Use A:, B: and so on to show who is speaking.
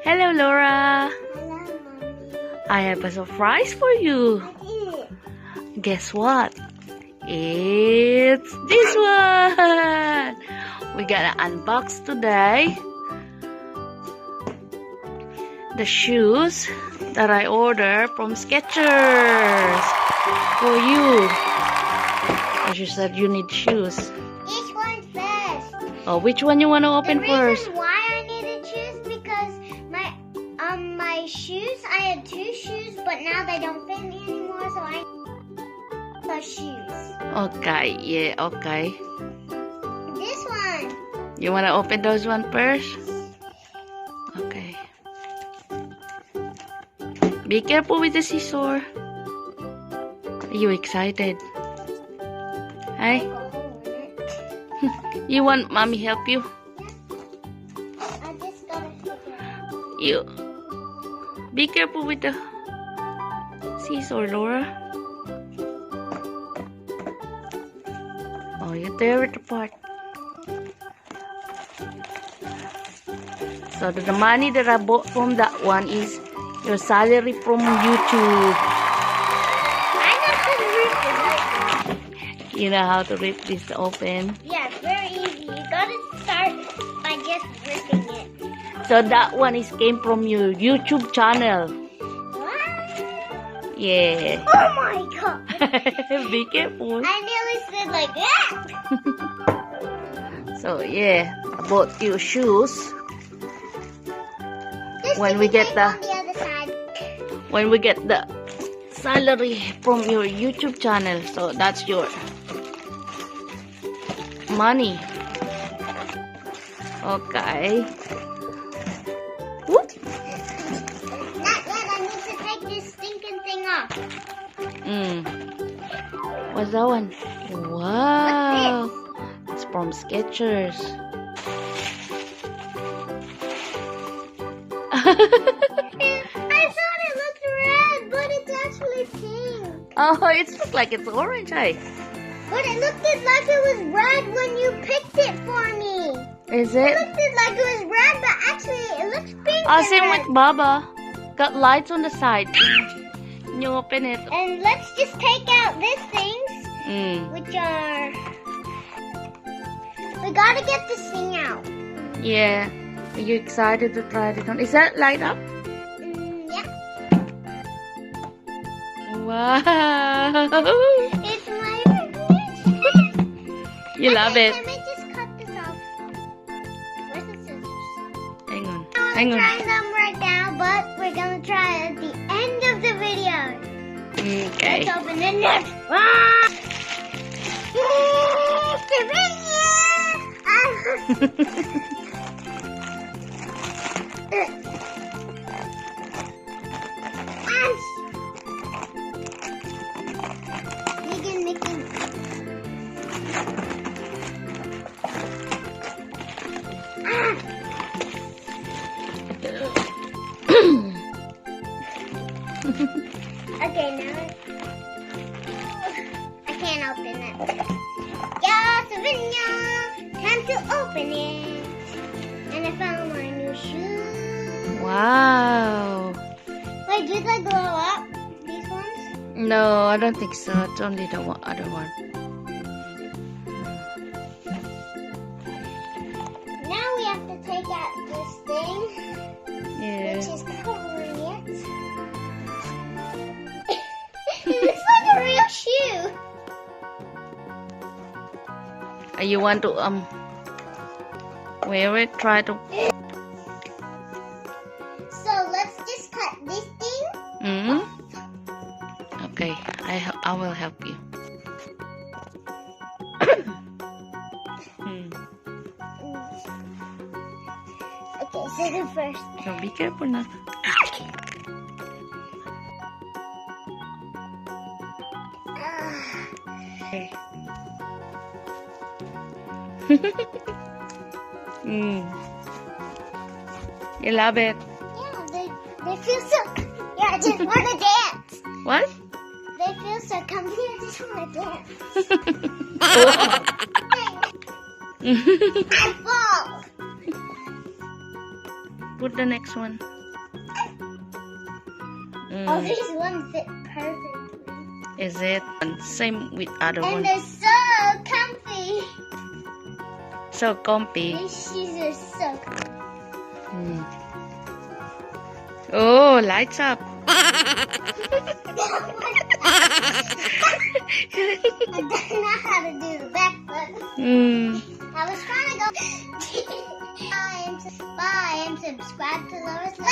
A: Hello, Laura.
B: Hello, Mommy.
A: I have a surprise for you.
B: What is it?
A: Guess what? It's this one. We gotta unbox today the shoes that I ordered from Skechers for you. As you said, you need shoes.
B: Each one first.
A: Oh, which one you want to open
B: The
A: first?
B: reason why I needed shoes because my shoes, I had 2 shoes, but now they don't fit me anymore, so I need the shoes.
A: Okay, yeah, okay.
B: This one.
A: You want to open those one first? Okay. Be careful with the scissor. Are you excited? Hi?
B: Go home in it.
A: You want mommy help you?
B: I just gotta figure out.
A: You be careful with the scissor, Laura. Oh, you tear it apart. So the money that I bought from that one is your salary from YouTube.
B: I know how to rip it.
A: You know how to rip this open.
B: Yeah, it's very easy. You gotta start by just ripping it.
A: So that one is came from your YouTube channel.
B: What?
A: Yeah.
B: Oh my god!
A: Be careful.
B: I nearly said like that.
A: So yeah, I bought you shoes.
B: This
A: When
B: is
A: we get
B: tape
A: the-
B: on the other side.
A: When we get the salary from your YouTube channel, so that's your money. Okay. Whoop.
B: Not yet. I need to take this stinking thing off.
A: What's that one? Wow. It's from Skechers.
B: I thought it looked red, but it's actually pink.
A: Oh, it looks like it's orange, hey?
B: But it looked like it was red when you picked it for me.
A: Is
B: It
A: it?
B: looked like it was red, but actually it looks pink.
A: Oh,
B: and
A: same
B: red.
A: with Baba. Got lights on the side. You open it.
B: And let's just take out these things, which are... We gotta get this thing out.
A: Yeah. Are you excited to try it on? Is that light up?
B: Yeah.
A: Wow.
B: It's my favorite.
A: You love it.
B: Let me just cut this off. Where's the scissors?
A: Hang on.
B: I'm
A: Hang on.
B: trying them right now, but we're gonna try at the end of the video.
A: Okay.
B: Let's open it next. Ah! Okay, now I can't open it. Yeah, Savannah, time to open it. And I found my new shoe.
A: Wow.
B: Wait, did they glow up? These ones?
A: No, I don't think so. It's only the other one.
B: Now we have to take out this thing,
A: Yeah.
B: which is covering it. It looks like a real shoe.
A: You want to wear it? Try to.
B: So let's just cut this thing.
A: Okay, I will help you.
B: Okay, scissors first.
A: So be careful now. Okay. You love it.
B: Yeah, they feel so. Yeah, I just want to dance.
A: What?
B: They feel so comfy. I just want to dance. I fall.
A: Put the next one.
B: Oh, this one fit perfectly.
A: Is it? And same with other
B: And
A: one.
B: they're so comfy.
A: So comfy.
B: These shoes are so comfy.
A: Mm. Oh, lights up.
B: I don't know how to do the back flip. I was trying to go. Bye and subscribe to Laura's Life.